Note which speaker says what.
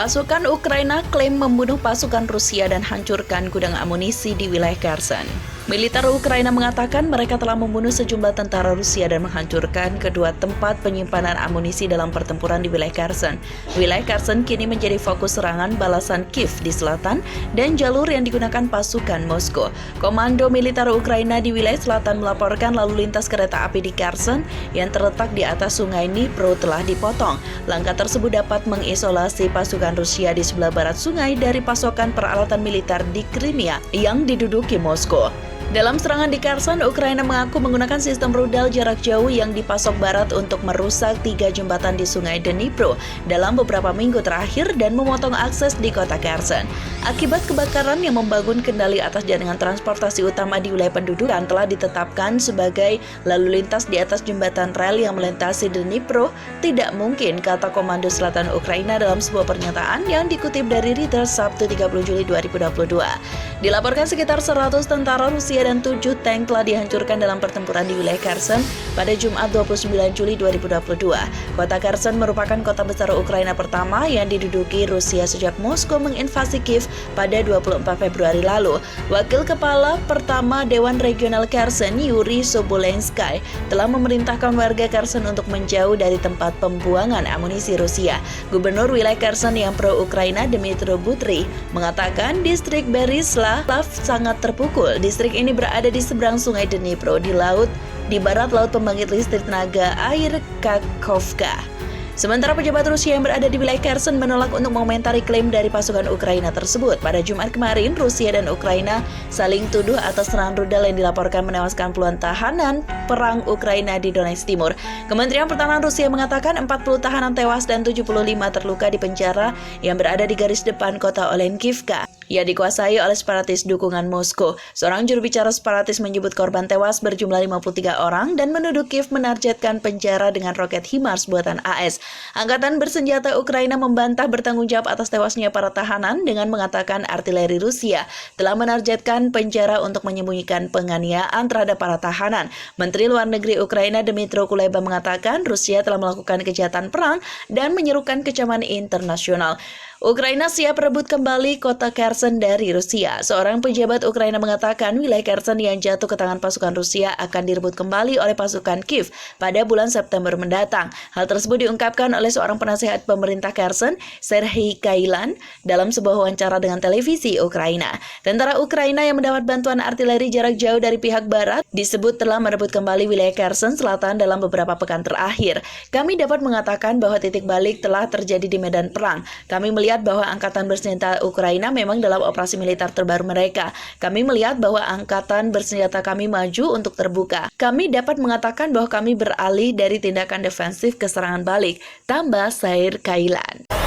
Speaker 1: Pasukan Ukraina klaim membunuh pasukan Rusia dan hancurkan gudang amunisi di wilayah Kherson. Militer Ukraina mengatakan mereka telah membunuh sejumlah tentara Rusia dan menghancurkan kedua tempat penyimpanan amunisi dalam pertempuran di wilayah Kherson. Wilayah Kherson kini menjadi fokus serangan balasan Kiev di selatan dan jalur yang digunakan pasukan Moskow. Komando militer Ukraina di wilayah selatan melaporkan lalu lintas kereta api di Kherson yang terletak di atas sungai Dnipro telah dipotong. Langkah tersebut dapat mengisolasi pasukan Rusia di sebelah barat sungai dari pasokan peralatan militer di Crimea yang diduduki Moskow. Dalam serangan di Kherson, Ukraina mengaku menggunakan sistem rudal jarak jauh yang dipasok barat untuk merusak 3 jembatan di sungai Dnipro dalam beberapa minggu terakhir dan memotong akses di kota Kherson. Akibat kebakaran yang membangun kendali atas jaringan transportasi utama di wilayah pendudukan telah ditetapkan sebagai lalu lintas di atas jembatan rel yang melintasi Dnipro tidak mungkin, kata Komando Selatan Ukraina dalam sebuah pernyataan yang dikutip dari Reuters Sabtu 30 Juli 2022. Dilaporkan sekitar 100 tentara Rusia dan 7 tank telah dihancurkan dalam pertempuran di wilayah Kherson pada Jumat 29 Juli 2022. Kota Kherson merupakan kota besar Ukraina pertama yang diduduki Rusia sejak Moskow menginvasi Kiev pada 24 Februari lalu. Wakil Kepala Pertama Dewan Regional Kherson, Yuri Sobolensky, telah memerintahkan warga Kherson untuk menjauh dari tempat pembuangan amunisi Rusia. Gubernur wilayah Kherson yang pro-Ukraina, Dmytro Butry, mengatakan distrik Beryslav sangat terpukul. Distrik ini berada di seberang sungai Dnipro di barat laut pembangkit listrik tenaga air Kakhovka. Sementara pejabat Rusia yang berada di wilayah Kherson menolak untuk mengomentari klaim dari pasukan Ukraina tersebut. Pada Jumat kemarin, Rusia dan Ukraina saling tuduh atas serangan rudal yang dilaporkan menewaskan puluhan tahanan perang Ukraina di Donetsk Timur. Kementerian Pertahanan Rusia mengatakan 40 tahanan tewas dan 75 terluka di penjara yang berada di garis depan kota Olenkivka yang dikuasai oleh separatis dukungan Moskow. Seorang juru bicara separatis menyebut korban tewas berjumlah 53 orang dan menuduh Kiev menargetkan penjara dengan roket HIMARS buatan AS. Angkatan bersenjata Ukraina membantah bertanggung jawab atas tewasnya para tahanan dengan mengatakan artileri Rusia telah menargetkan penjara untuk menyembunyikan penganiayaan terhadap para tahanan. Menteri Luar Negeri Ukraina Dmytro Kuleba mengatakan Rusia telah melakukan kejahatan perang dan menyerukan kecaman internasional. Ukraina siap rebut kembali kota Kherson dari Rusia. Seorang pejabat Ukraina mengatakan wilayah Kherson yang jatuh ke tangan pasukan Rusia akan direbut kembali oleh pasukan Kiev pada bulan September mendatang. Hal tersebut diungkapkan oleh seorang penasihat pemerintah Kherson, Serhiy Kailan, dalam sebuah wawancara dengan televisi Ukraina. Tentara Ukraina yang mendapat bantuan artileri jarak jauh dari pihak barat disebut telah merebut kembali wilayah Kherson Selatan dalam beberapa pekan terakhir. Kami dapat mengatakan bahwa titik balik telah terjadi di medan perang. Kami melihat bahwa angkatan bersenjata Ukraina memang dalam operasi militer terbaru mereka. Kami melihat bahwa angkatan bersenjata kami maju untuk terbuka. Kami dapat mengatakan bahwa kami beralih dari tindakan defensif ke serangan balik, tambah Serhiy Kailan.